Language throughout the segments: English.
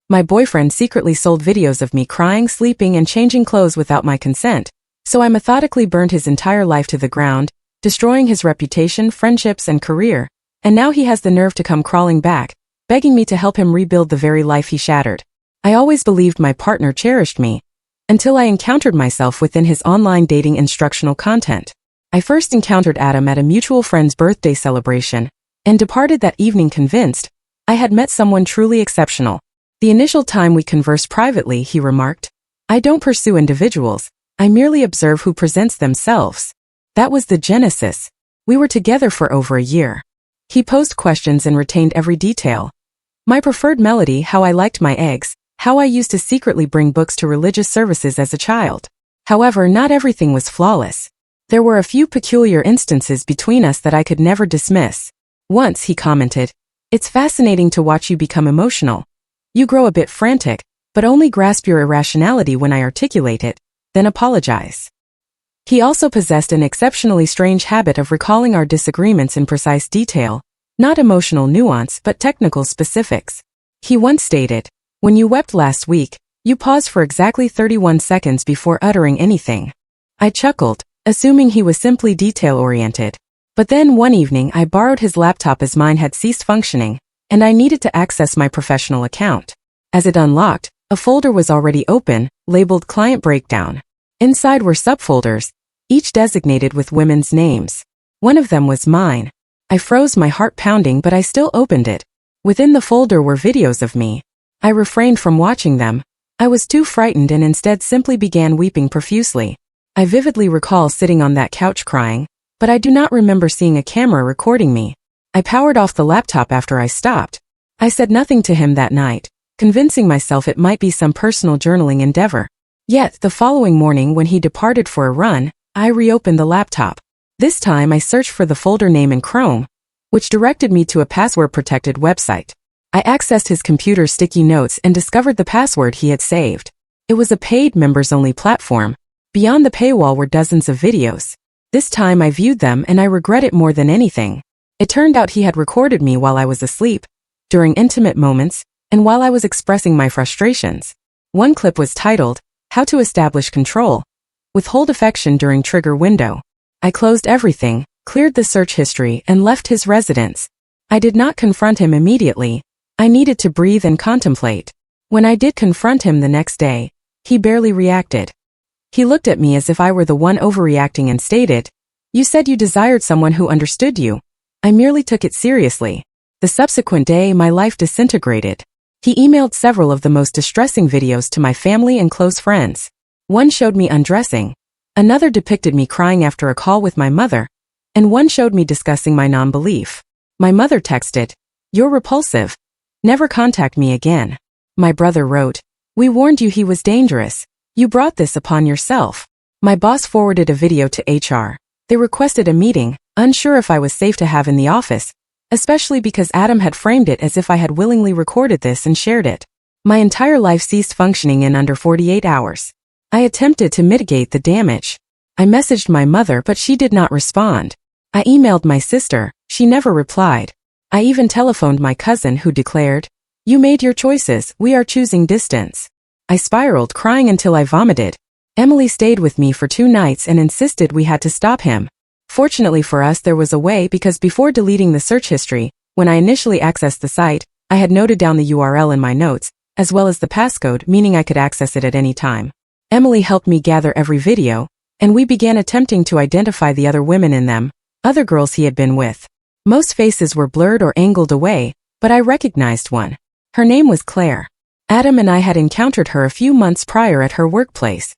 My boyfriend secretly sold videos of me crying, sleeping, and changing clothes without my consent, so I methodically burned his entire life to the ground, destroying his reputation, friendships, and career, and now he has the nerve to come crawling back, begging me to help him rebuild the very life he shattered. I always believed my partner cherished me, until I encountered myself within his online dating instructional content. I first encountered Adam at a mutual friend's birthday celebration, and departed that evening convinced I had met someone truly exceptional. The initial time we conversed privately, he remarked, "I don't pursue individuals, I merely observe who presents themselves." That was the genesis. We were together for over a year. He posed questions and retained every detail. My preferred melody, how I liked my eggs, how I used to secretly bring books to religious services as a child. However, not everything was flawless. There were a few peculiar instances between us that I could never dismiss. Once, he commented, "It's fascinating to watch you become emotional. You grow a bit frantic, but only grasp your irrationality when I articulate it, then apologize." He also possessed an exceptionally strange habit of recalling our disagreements in precise detail, not emotional nuance but technical specifics. He once stated, "When you wept last week, you paused for exactly 31 seconds before uttering anything." I chuckled, assuming he was simply detail-oriented. But then one evening I borrowed his laptop as mine had ceased functioning, and I needed to access my professional account. As it unlocked, a folder was already open, labeled Client Breakdown. Inside were subfolders, each designated with women's names. One of them was mine. I froze, my heart pounding, but I still opened it. Within the folder were videos of me. I refrained from watching them. I was too frightened and instead simply began weeping profusely. I vividly recall sitting on that couch crying, but I do not remember seeing a camera recording me. I powered off the laptop after I stopped. I said nothing to him that night, convincing myself it might be some personal journaling endeavor. Yet, the following morning when he departed for a run, I reopened the laptop. This time I searched for the folder name in Chrome, which directed me to a password-protected website. I accessed his computer's sticky notes and discovered the password he had saved. It was a paid members-only platform. Beyond the paywall were dozens of videos. This time I viewed them and I regret it more than anything. It turned out he had recorded me while I was asleep, during intimate moments, and while I was expressing my frustrations. One clip was titled, "How to Establish Control. Withhold Affection During Trigger Window." I closed everything, cleared the search history, and left his residence. I did not confront him immediately. I needed to breathe and contemplate. When I did confront him the next day, he barely reacted. He looked at me as if I were the one overreacting and stated, "You said you desired someone who understood you." I merely took it seriously. The subsequent day, my life disintegrated. He emailed several of the most distressing videos to my family and close friends. One showed me undressing, another depicted me crying after a call with my mother, and one showed me discussing my non-belief. My mother texted, "You're repulsive. Never contact me again." My brother wrote, "We warned you he was dangerous. You brought this upon yourself." My boss forwarded a video to HR. They requested a meeting, unsure if I was safe to have in the office, especially because Adam had framed it as if I had willingly recorded this and shared it. My entire life ceased functioning in under 48 hours. I attempted to mitigate the damage. I messaged my mother, but she did not respond. I emailed my sister, she never replied. I even telephoned my cousin, who declared, "You made your choices, we are choosing distance." I spiraled, crying until I vomited. Emily stayed with me for 2 nights and insisted we had to stop him. Fortunately for us, there was a way, because before deleting the search history, when I initially accessed the site, I had noted down the URL in my notes, as well as the passcode, meaning I could access it at any time. Emily helped me gather every video, and we began attempting to identify the other women in them, other girls he had been with. Most faces were blurred or angled away, but I recognized one. Her name was Claire. Adam and I had encountered her a few months prior at her workplace.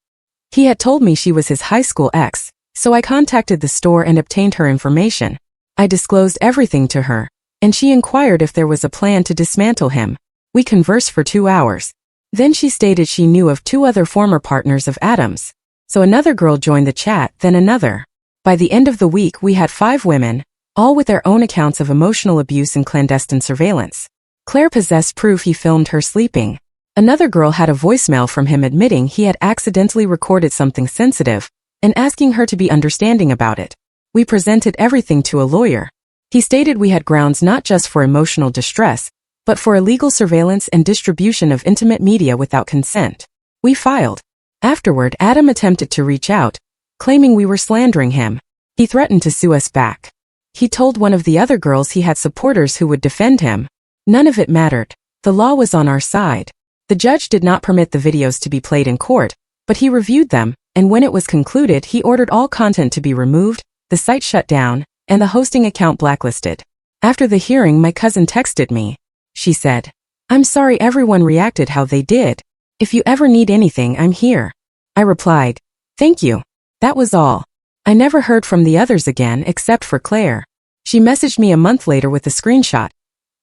He had told me she was his high school ex, so I contacted the store and obtained her information. I disclosed everything to her, and she inquired if there was a plan to dismantle him. We conversed for 2 hours. Then she stated she knew of 2 other former partners of Adam's. So another girl joined the chat, then another. By the end of the week, we had 5 women, all with their own accounts of emotional abuse and clandestine surveillance. Claire possessed proof he filmed her sleeping. Another girl had a voicemail from him admitting he had accidentally recorded something sensitive and asking her to be understanding about it. We presented everything to a lawyer. He stated we had grounds not just for emotional distress, but for illegal surveillance and distribution of intimate media without consent. We filed. Afterward, Adam attempted to reach out, claiming we were slandering him. He threatened to sue us back. He told one of the other girls he had supporters who would defend him. None of it mattered. The law was on our side. The judge did not permit the videos to be played in court, but he reviewed them, and when it was concluded, he ordered all content to be removed, the site shut down, and the hosting account blacklisted. After the hearing, my cousin texted me. She said, "I'm sorry everyone reacted how they did. If you ever need anything, I'm here." I replied, "Thank you." That was all. I never heard from the others again except for Claire. She messaged me a month later with a screenshot.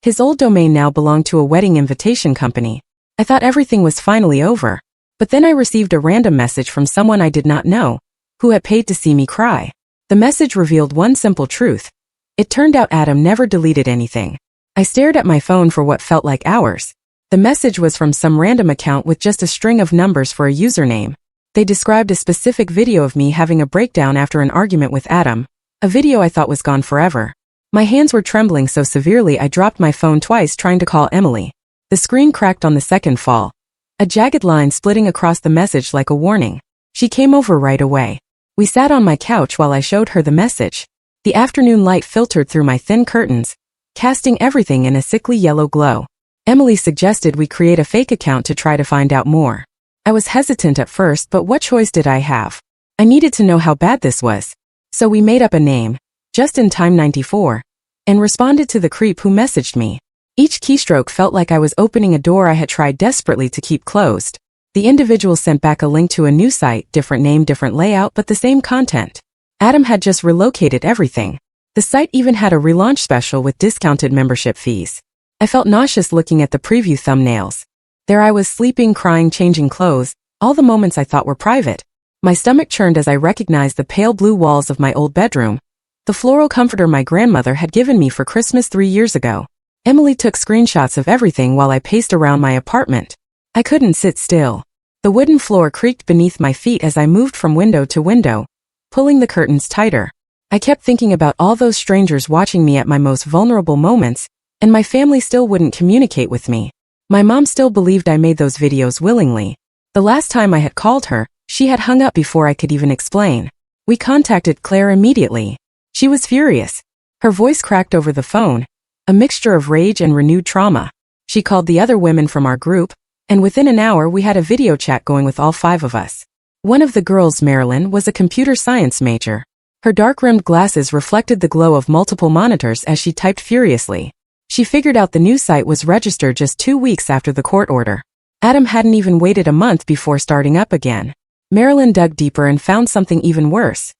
His old domain now belonged to a wedding invitation company. I thought everything was finally over. But then I received a random message from someone I did not know, who had paid to see me cry. The message revealed one simple truth. It turned out Adam never deleted anything. I stared at my phone for what felt like hours. The message was from some random account with just a string of numbers for a username. They described a specific video of me having a breakdown after an argument with Adam, a video I thought was gone forever. My hands were trembling so severely I dropped my phone twice trying to call Emily. The screen cracked on the second fall. A jagged line splitting across the message like a warning. She came over right away. We sat on my couch while I showed her the message. The afternoon light filtered through my thin curtains, casting everything in a sickly yellow glow. Emily suggested we create a fake account to try to find out more. I was hesitant at first, but what choice did I have? I needed to know how bad this was. So we made up a name, Just in Time 94, and responded to the creep who messaged me. Each keystroke felt like I was opening a door I had tried desperately to keep closed. The individual sent back a link to a new site, different name, different layout, but the same content. Adam had just relocated everything. The site even had a relaunch special with discounted membership fees. I felt nauseous looking at the preview thumbnails. There I was sleeping, crying, changing clothes, all the moments I thought were private. My stomach churned as I recognized the pale blue walls of my old bedroom, the floral comforter my grandmother had given me for Christmas 3 years ago. Emily took screenshots of everything while I paced around my apartment. I couldn't sit still. The wooden floor creaked beneath my feet as I moved from window to window, pulling the curtains tighter. I kept thinking about all those strangers watching me at my most vulnerable moments, and my family still wouldn't communicate with me. My mom still believed I made those videos willingly. The last time I had called her, she had hung up before I could even explain. We contacted Claire immediately. She was furious. Her voice cracked over the phone, a mixture of rage and renewed trauma. She called the other women from our group, and within an hour we had a video chat going with all 5 of us. One of the girls, Marilyn, was a computer science major. Her dark-rimmed glasses reflected the glow of multiple monitors as she typed furiously. She figured out the new site was registered just 2 weeks after the court order. Adam hadn't even waited a month before starting up again. Marilyn dug deeper and found something even worse.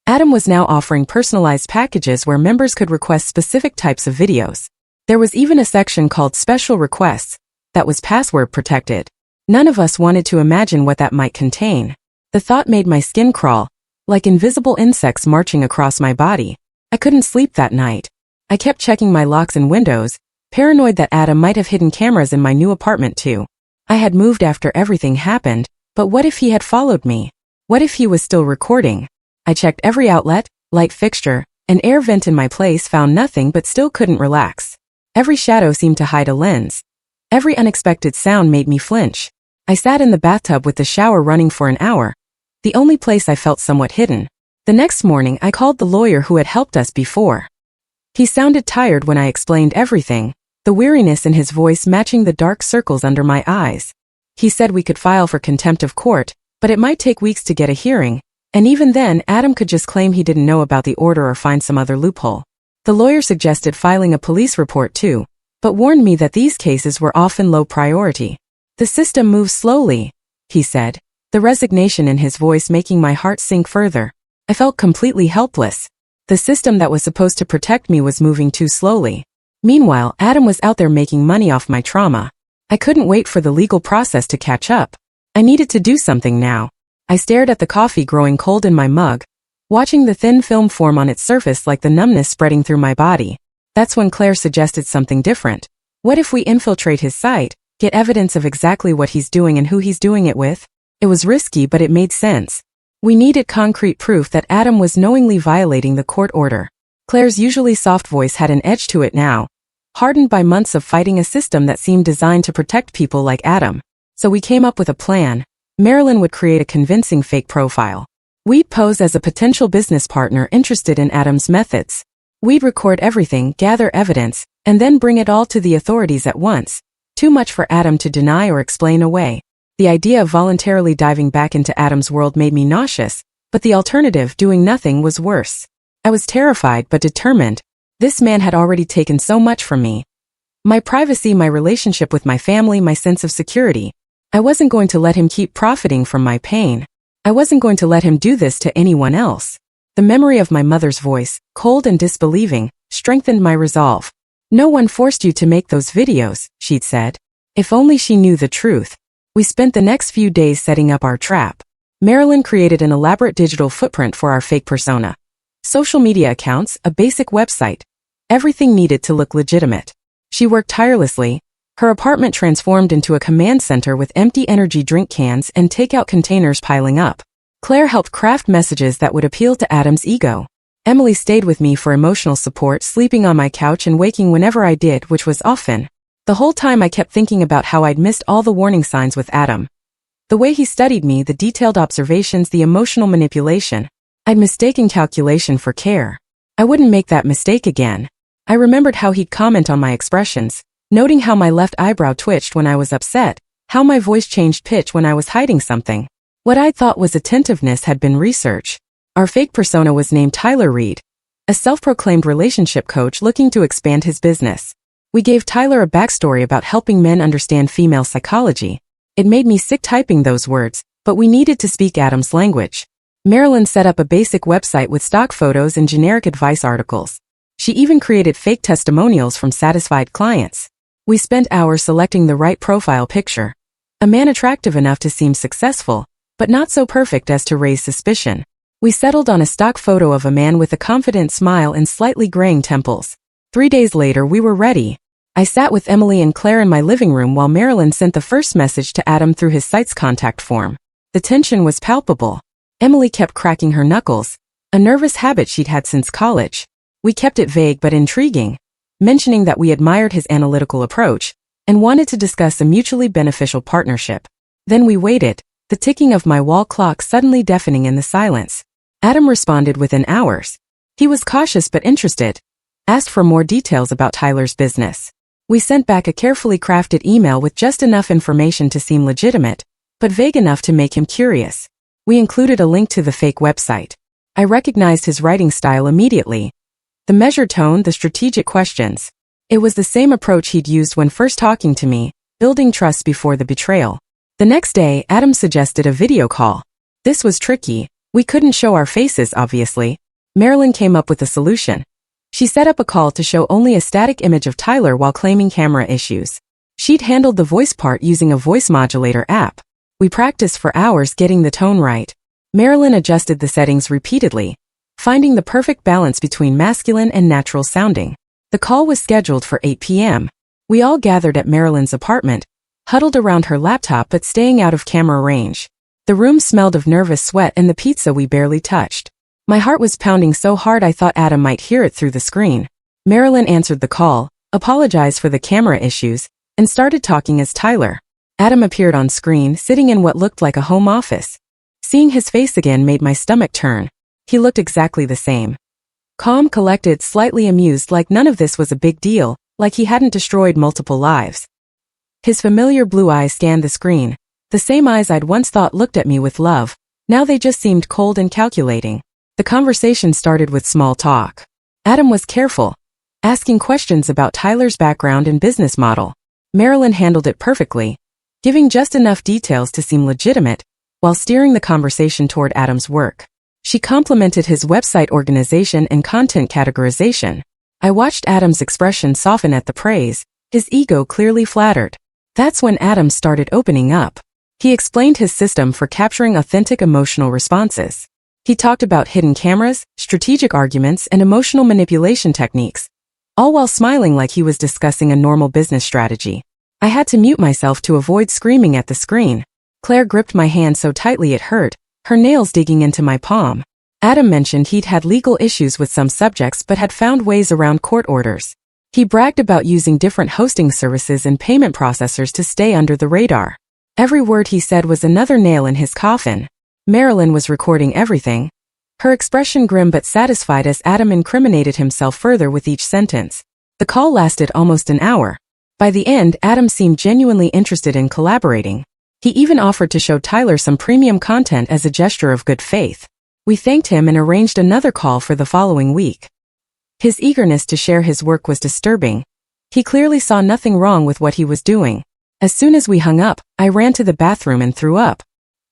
Adam was now offering personalized packages where members could request specific types of videos. There was even a section called Special Requests that was password protected. None of us wanted to imagine what that might contain. The thought made my skin crawl, like invisible insects marching across my body. I couldn't sleep that night. I kept checking my locks and windows, paranoid that Adam might have hidden cameras in my new apartment too. I had moved after everything happened, but what if he had followed me? What if he was still recording? I checked every outlet, light fixture, and air vent in my place, found nothing, but still couldn't relax. Every shadow seemed to hide a lens. Every unexpected sound made me flinch. I sat in the bathtub with the shower running for an hour, the only place I felt somewhat hidden. The next morning I called the lawyer who had helped us before. He sounded tired when I explained everything, the weariness in his voice matching the dark circles under my eyes. He said we could file for contempt of court, but it might take weeks to get a hearing. And even then, Adam could just claim he didn't know about the order or find some other loophole. The lawyer suggested filing a police report too, but warned me that these cases were often low priority. The system moves slowly, he said, the resignation in his voice making my heart sink further. I felt completely helpless. The system that was supposed to protect me was moving too slowly. Meanwhile, Adam was out there making money off my trauma. I couldn't wait for the legal process to catch up. I needed to do something now. I stared at the coffee growing cold in my mug, watching the thin film form on its surface like the numbness spreading through my body. That's when Claire suggested something different. What if we infiltrate his site, get evidence of exactly what he's doing and who he's doing it with? It was risky, but it made sense. We needed concrete proof that Adam was knowingly violating the court order. Claire's usually soft voice had an edge to it now, hardened by months of fighting a system that seemed designed to protect people like Adam. So we came up with a plan. Marilyn would create a convincing fake profile. We'd pose as a potential business partner interested in Adam's methods. We'd record everything, gather evidence, and then bring it all to the authorities at once. Too much for Adam to deny or explain away. The idea of voluntarily diving back into Adam's world made me nauseous, but the alternative, doing nothing, was worse. I was terrified but determined. This man had already taken so much from me. My privacy, my relationship with my family, my sense of security. I wasn't going to let him keep profiting from my pain. I wasn't going to let him do this to anyone else. The memory of my mother's voice, cold and disbelieving, strengthened my resolve. No one forced you to make those videos, she'd said. If only she knew the truth. We spent the next few days setting up our trap. Marilyn created an elaborate digital footprint for our fake persona. Social media accounts, a basic website. Everything needed to look legitimate. She worked tirelessly. Her apartment transformed into a command center with empty energy drink cans and takeout containers piling up. Claire helped craft messages that would appeal to Adam's ego. Emily stayed with me for emotional support, sleeping on my couch and waking whenever I did, which was often. The whole time I kept thinking about how I'd missed all the warning signs with Adam. The way he studied me, the detailed observations, the emotional manipulation. I'd mistaken calculation for care. I wouldn't make that mistake again. I remembered how he'd comment on my expressions, noting how my left eyebrow twitched when I was upset, how my voice changed pitch when I was hiding something. What I thought was attentiveness had been research. Our fake persona was named Tyler Reed, a self-proclaimed relationship coach looking to expand his business. We gave Tyler a backstory about helping men understand female psychology. It made me sick typing those words, but we needed to speak Adam's language. Marilyn set up a basic website with stock photos and generic advice articles. She even created fake testimonials from satisfied clients. We spent hours selecting the right profile picture. A man attractive enough to seem successful, but not so perfect as to raise suspicion. We settled on a stock photo of a man with a confident smile and slightly graying temples. 3 days later, we were ready. I sat with Emily and Claire in my living room while Marilyn sent the first message to Adam through his site's contact form. The tension was palpable. Emily kept cracking her knuckles, a nervous habit she'd had since college. We kept it vague but intriguing, mentioning that we admired his analytical approach and wanted to discuss a mutually beneficial partnership. Then we waited, the ticking of my wall clock suddenly deafening in the silence. Adam responded within hours. He was cautious but interested. Asked for more details about Tyler's business. We sent back a carefully crafted email with just enough information to seem legitimate, but vague enough to make him curious. We included a link to the fake website. I recognized his writing style immediately. The measured tone, the strategic questions. It was the same approach he'd used when first talking to me, building trust before the betrayal. The next day, Adam suggested a video call. This was tricky. We couldn't show our faces, obviously. Marilyn came up with a solution. She set up a call to show only a static image of Tyler while claiming camera issues. She'd handled the voice part using a voice modulator app. We practiced for hours getting the tone right. Marilyn adjusted the settings repeatedly, finding the perfect balance between masculine and natural sounding. The call was scheduled for 8 p.m. We all gathered at Marilyn's apartment, huddled around her laptop but staying out of camera range. The room smelled of nervous sweat and the pizza we barely touched. My heart was pounding so hard I thought Adam might hear it through the screen. Marilyn answered the call, apologized for the camera issues, and started talking as Tyler. Adam appeared on screen, sitting in what looked like a home office. Seeing his face again made my stomach turn. He looked exactly the same. Calm, collected, slightly amused, like none of this was a big deal, like he hadn't destroyed multiple lives. His familiar blue eyes scanned the screen, the same eyes I'd once thought looked at me with love. Now they just seemed cold and calculating. The conversation started with small talk. Adam was careful, asking questions about Tyler's background and business model. Marilyn handled it perfectly, giving just enough details to seem legitimate, while steering the conversation toward Adam's work. She complimented his website organization and content categorization. I watched Adam's expression soften at the praise, his ego clearly flattered. That's when Adam started opening up. He explained his system for capturing authentic emotional responses. He talked about hidden cameras, strategic arguments, and emotional manipulation techniques, all while smiling like he was discussing a normal business strategy. I had to mute myself to avoid screaming at the screen. Claire gripped my hand so tightly it hurt, her nails digging into my palm. Adam mentioned he'd had legal issues with some subjects but had found ways around court orders. He bragged about using different hosting services and payment processors to stay under the radar. Every word he said was another nail in his coffin. Marilyn was recording everything, her expression grim but satisfied as Adam incriminated himself further with each sentence. The call lasted almost an hour. By the end, Adam seemed genuinely interested in collaborating. He even offered to show Tyler some premium content as a gesture of good faith. We thanked him and arranged another call for the following week. His eagerness to share his work was disturbing. He clearly saw nothing wrong with what he was doing. As soon as we hung up, I ran to the bathroom and threw up.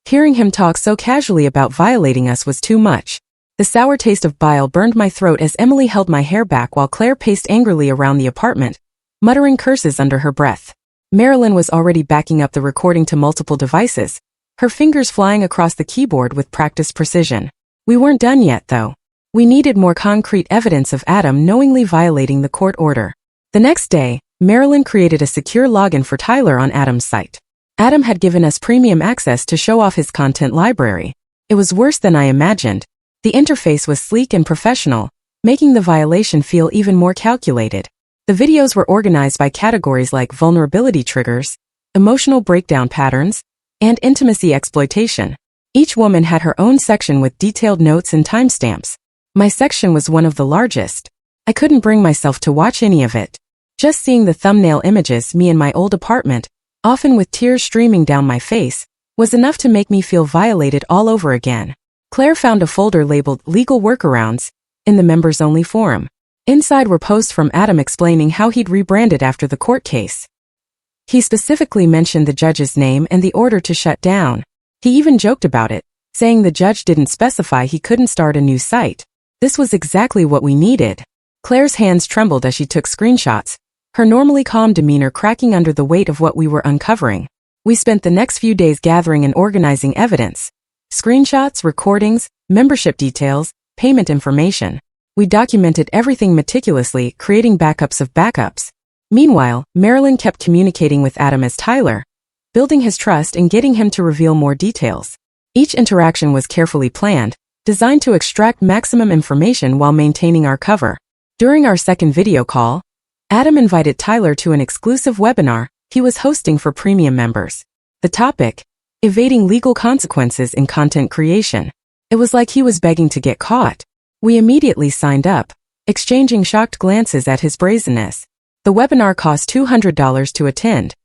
Hearing him talk so casually about violating us was too much. The sour taste of bile burned my throat as Emily held my hair back while Claire paced angrily around the apartment, muttering curses under her breath. Marilyn was already backing up the recording to multiple devices, her fingers flying across the keyboard with practiced precision. We weren't done yet, though. We needed more concrete evidence of Adam knowingly violating the court order. The next day, Marilyn created a secure login for Tyler on Adam's site. Adam had given us premium access to show off his content library. It was worse than I imagined. The interface was sleek and professional, making the violation feel even more calculated. The videos were organized by categories like vulnerability triggers, emotional breakdown patterns, and intimacy exploitation. Each woman had her own section with detailed notes and timestamps. My section was one of the largest. I couldn't bring myself to watch any of it. Just seeing the thumbnail images, me in my old apartment, often with tears streaming down my face, was enough to make me feel violated all over again. Claire found a folder labeled Legal Workarounds in the members-only forum. Inside were posts from Adam explaining how he'd rebranded after the court case. He specifically mentioned the judge's name and the order to shut down. He even joked about it, saying the judge didn't specify he couldn't start a new site. This was exactly what we needed. Claire's hands trembled as she took screenshots, her normally calm demeanor cracking under the weight of what we were uncovering. We spent the next few days gathering and organizing evidence. Screenshots, recordings, membership details, payment information. We documented everything meticulously, creating backups of backups. Meanwhile, Marilyn kept communicating with Adam as Tyler, building his trust and getting him to reveal more details. Each interaction was carefully planned, designed to extract maximum information while maintaining our cover. During our second video call, Adam invited Tyler to an exclusive webinar he was hosting for premium members. The topic: evading legal consequences in content creation. It was like he was begging to get caught. We immediately signed up, exchanging shocked glances at his brazenness. The webinar cost $200 to attend,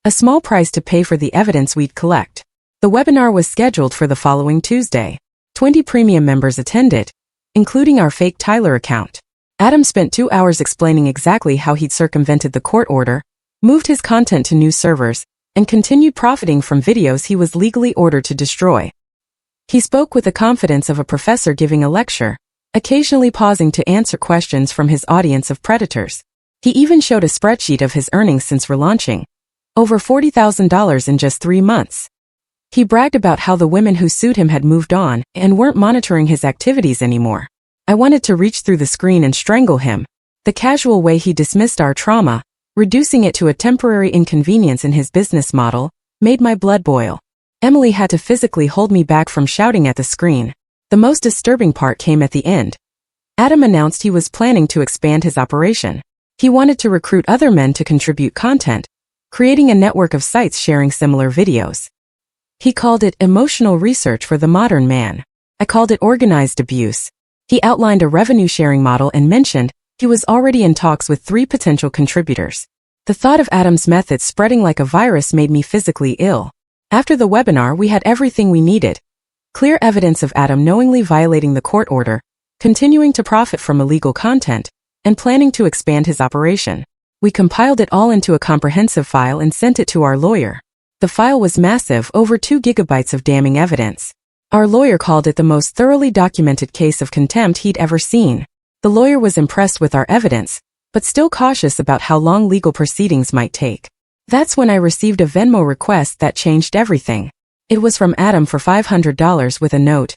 a small price to pay for the evidence we'd collect. The webinar was scheduled for the following Tuesday. 20 premium members attended, including our fake Tyler account. Adam spent 2 hours explaining exactly how he'd circumvented the court order, moved his content to new servers, and continued profiting from videos he was legally ordered to destroy. He spoke with the confidence of a professor giving a lecture, occasionally pausing to answer questions from his audience of predators. He even showed a spreadsheet of his earnings since relaunching. Over $40,000 in just 3 months. He bragged about how the women who sued him had moved on and weren't monitoring his activities anymore. I wanted to reach through the screen and strangle him. The casual way he dismissed our trauma, reducing it to a temporary inconvenience in his business model, made my blood boil. Emily had to physically hold me back from shouting at the screen. The most disturbing part came at the end. Adam announced he was planning to expand his operation. He wanted to recruit other men to contribute content, creating a network of sites sharing similar videos. He called it emotional research for the modern man. I called it organized abuse. He outlined a revenue-sharing model and mentioned he was already in talks with 3 potential contributors. The thought of Adam's methods spreading like a virus made me physically ill. After the webinar, we had everything we needed. Clear evidence of Adam knowingly violating the court order, continuing to profit from illegal content, and planning to expand his operation. We compiled it all into a comprehensive file and sent it to our lawyer. The file was massive, over 2 gigabytes of damning evidence. Our lawyer called it the most thoroughly documented case of contempt he'd ever seen. The lawyer was impressed with our evidence, but still cautious about how long legal proceedings might take. That's when I received a Venmo request that changed everything. It was from Adam for $500 with a note: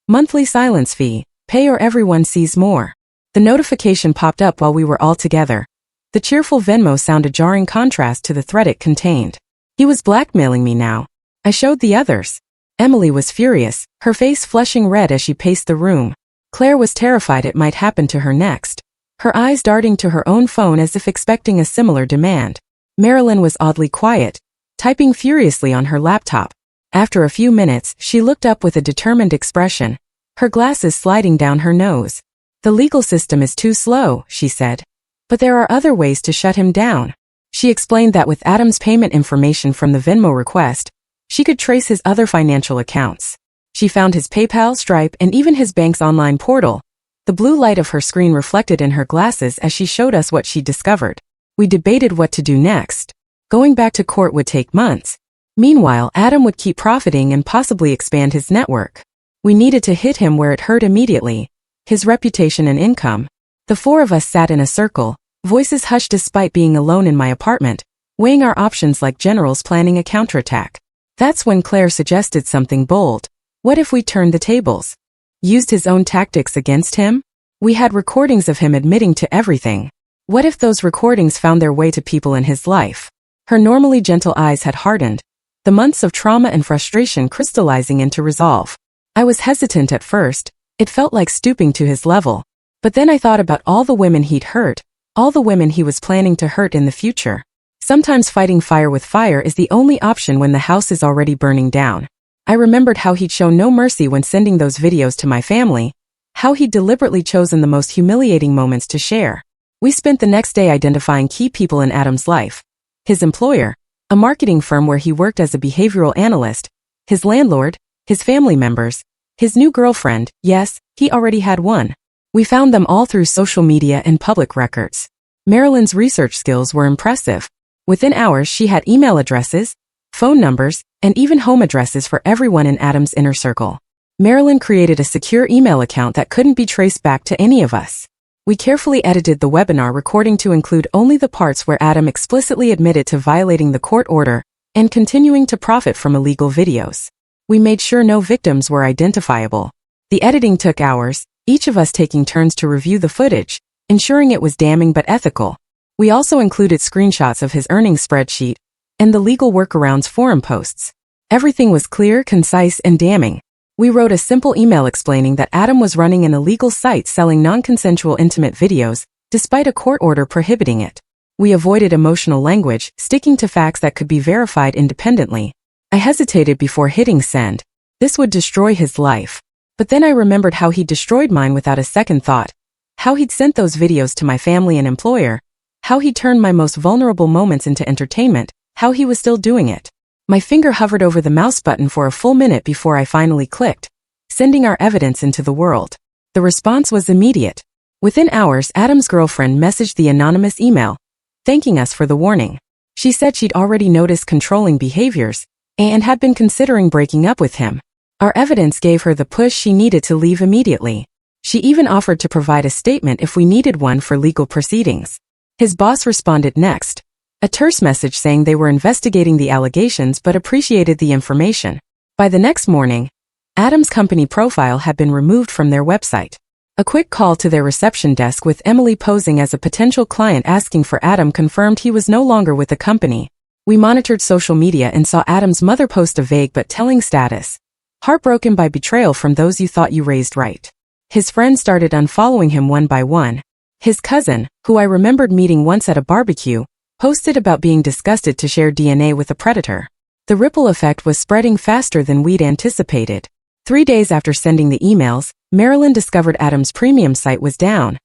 monthly silence fee, pay or everyone sees more. The notification popped up while we were all together. The cheerful Venmo sounded jarring contrast to the threat it contained. He was blackmailing me now. I showed the others. Emily was furious, her face flushing red as she paced the room. Claire was terrified it might happen to her next. her eyes darting to her own phone as if expecting a similar demand. Marilyn was oddly quiet, typing furiously on her laptop. After a few minutes, she looked up with a determined expression, her glasses sliding down her nose. "The legal system is too slow," she said. "But there are other ways to shut him down." She explained that with Adam's payment information from the Venmo request, she could trace his other financial accounts. She found his PayPal, Stripe, and even his bank's online portal. The blue light of her screen reflected in her glasses as she showed us what she discovered. We debated what to do next. Going back to court would take months. Meanwhile, Adam would keep profiting and possibly expand his network. We needed to hit him where it hurt immediately: his reputation and income. The four of us sat in a circle, voices hushed despite being alone in my apartment, weighing our options like generals planning a counterattack. That's when Claire suggested something bold. What if we turned the tables? Used his own tactics against him? We had recordings of him admitting to everything. What if those recordings found their way to people in his life? Her normally gentle eyes had hardened, the months of trauma and frustration crystallizing into resolve. I was hesitant at first. It felt like stooping to his level. But then I thought about all the women he'd hurt, all the women he was planning to hurt in the future. Sometimes fighting fire with fire is the only option when the house is already burning down. I remembered how he'd shown no mercy when sending those videos to my family, how he'd deliberately chosen the most humiliating moments to share. We spent the next day identifying key people in Adam's life: his employer, a marketing firm where he worked as a behavioral analyst, his landlord, his family members, his new girlfriend. Yes, he already had one. We found them all through social media and public records. Marilyn's research skills were impressive. Within hours, she had email addresses, phone numbers, and even home addresses for everyone in Adam's inner circle. Marilyn created a secure email account that couldn't be traced back to any of us. We carefully edited the webinar recording to include only the parts where Adam explicitly admitted to violating the court order and continuing to profit from illegal videos. We made sure no victims were identifiable. The editing took hours, each of us taking turns to review the footage, ensuring it was damning but ethical. We also included screenshots of his earnings spreadsheet and the legal workarounds forum posts. Everything was clear, concise, and damning. We wrote a simple email explaining that Adam was running an illegal site selling non-consensual intimate videos, despite a court order prohibiting it. We avoided emotional language, sticking to facts that could be verified independently. I hesitated before hitting send. This would destroy his life. But then I remembered how he destroyed mine without a second thought. How he'd sent those videos to my family and employer. How he turned my most vulnerable moments into entertainment. How he was still doing it. My finger hovered over the mouse button for a full minute before I finally clicked, sending our evidence into the world. The response was immediate. Within hours, Adam's girlfriend messaged the anonymous email, thanking us for the warning. She said she'd already noticed controlling behaviors and had been considering breaking up with him. Our evidence gave her the push she needed to leave immediately. She even offered to provide a statement if we needed one for legal proceedings. His boss responded next. A terse message saying they were investigating the allegations but appreciated the information. By the next morning, Adam's company profile had been removed from their website. A quick call to their reception desk with Emily posing as a potential client asking for Adam confirmed he was no longer with the company. We monitored social media and saw Adam's mother post a vague but telling status: heartbroken by betrayal from those you thought you raised right. His friends started unfollowing him one by one. His cousin, who I remembered meeting once at a barbecue, posted about being disgusted to share DNA with a predator. The ripple effect was spreading faster than we'd anticipated. 3 days after sending the emails, Marilyn discovered Adam's premium site was down.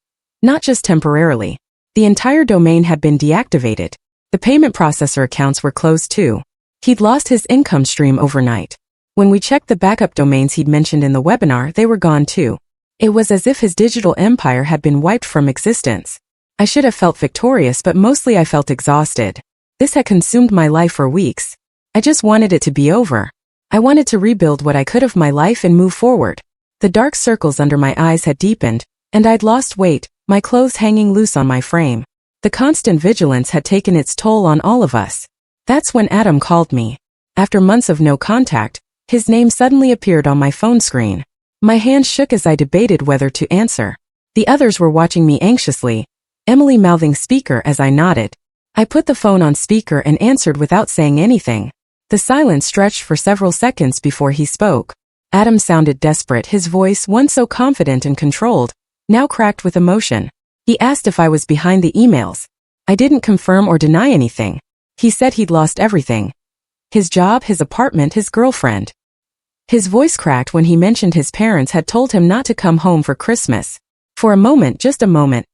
Not just temporarily. The entire domain had been deactivated. The payment processor accounts were closed too. He'd lost his income stream overnight. When we checked the backup domains he'd mentioned in the webinar, they were gone too. It was as if his digital empire had been wiped from existence. I should have felt victorious, but mostly I felt exhausted. This had consumed my life for weeks. I just wanted it to be over. I wanted to rebuild what I could of my life and move forward. The dark circles under my eyes had deepened, and I'd lost weight, my clothes hanging loose on my frame. The constant vigilance had taken its toll on all of us. That's when Adam called me. After months of no contact, his name suddenly appeared on my phone screen. My hands shook as I debated whether to answer. The others were watching me anxiously, Emily mouthing speaker as I nodded. I put the phone on speaker and answered without saying anything. The silence stretched for several seconds before he spoke. Adam sounded desperate, his voice, once so confident and controlled, now cracked with emotion. He asked if I was behind the emails. I didn't confirm or deny anything. He said he'd lost everything. His job, his apartment, his girlfriend. His voice cracked when he mentioned his parents had told him not to come home for Christmas. For a moment, just a moment,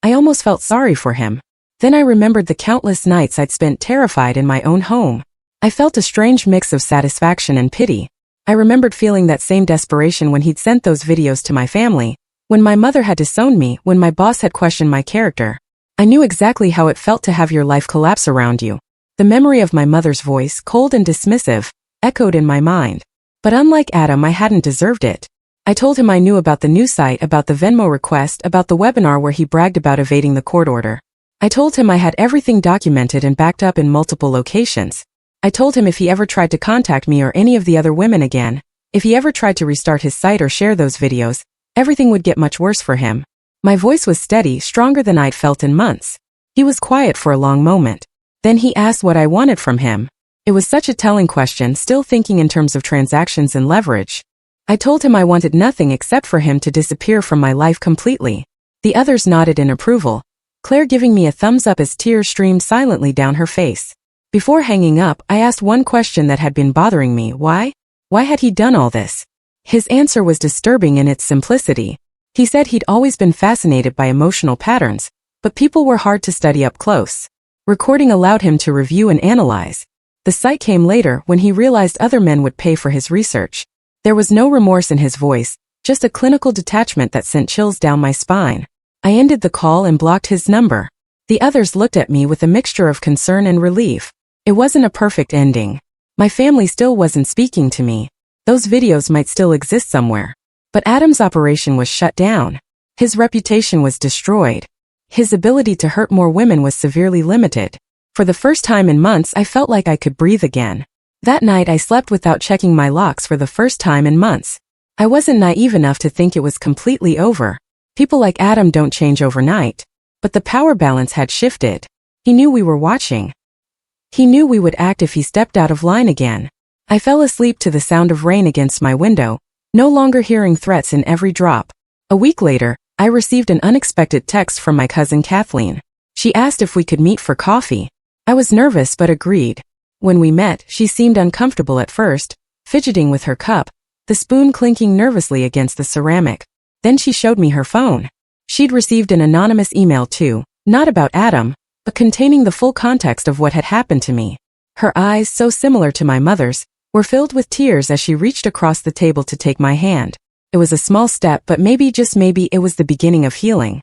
I almost felt sorry for him. Then I remembered the countless nights I'd spent terrified in my own home. I felt a strange mix of satisfaction and pity. I remembered feeling that same desperation when he'd sent those videos to my family, when my mother had disowned me, when my boss had questioned my character. I knew exactly how it felt to have your life collapse around you. The memory of my mother's voice, cold and dismissive, echoed in my mind. But unlike Adam, I hadn't deserved it. I told him I knew about the news site, about the Venmo request, about the webinar where he bragged about evading the court order. I told him I had everything documented and backed up in multiple locations. I told him if he ever tried to contact me or any of the other women again, if he ever tried to restart his site or share those videos, everything would get much worse for him. My voice was steady, stronger than I'd felt in months. He was quiet for a long moment. Then he asked what I wanted from him. It was such a telling question, still thinking in terms of transactions and leverage. I told him I wanted nothing except for him to disappear from my life completely. The others nodded in approval, Claire giving me a thumbs up as tears streamed silently down her face. Before hanging up, I asked one question that had been bothering me. Why? Why had he done all this? His answer was disturbing in its simplicity. He said he'd always been fascinated by emotional patterns, but people were hard to study up close. Recording allowed him to review and analyze. The sight came later when he realized other men would pay for his research. There was no remorse in his voice, just a clinical detachment that sent chills down my spine. I ended the call and blocked his number. The others looked at me with a mixture of concern and relief. It wasn't a perfect ending. My family still wasn't speaking to me. Those videos might still exist somewhere. But Adam's operation was shut down. His reputation was destroyed. His ability to hurt more women was severely limited. For the first time in months, I felt like I could breathe again. That night, I slept without checking my locks for the first time in months. I wasn't naive enough to think it was completely over. People like Adam don't change overnight. But the power balance had shifted. He knew we were watching. He knew we would act if he stepped out of line again. I fell asleep to the sound of rain against my window, no longer hearing threats in every drop. A week later, I received an unexpected text from my cousin Kathleen. She asked if we could meet for coffee. I was nervous but agreed. When we met, she seemed uncomfortable at first, fidgeting with her cup, the spoon clinking nervously against the ceramic. Then she showed me her phone. She'd received an anonymous email too, not about Adam, but containing the full context of what had happened to me. Her eyes, so similar to my mother's, were filled with tears as she reached across the table to take my hand. It was a small step, but maybe, just maybe, it was the beginning of healing.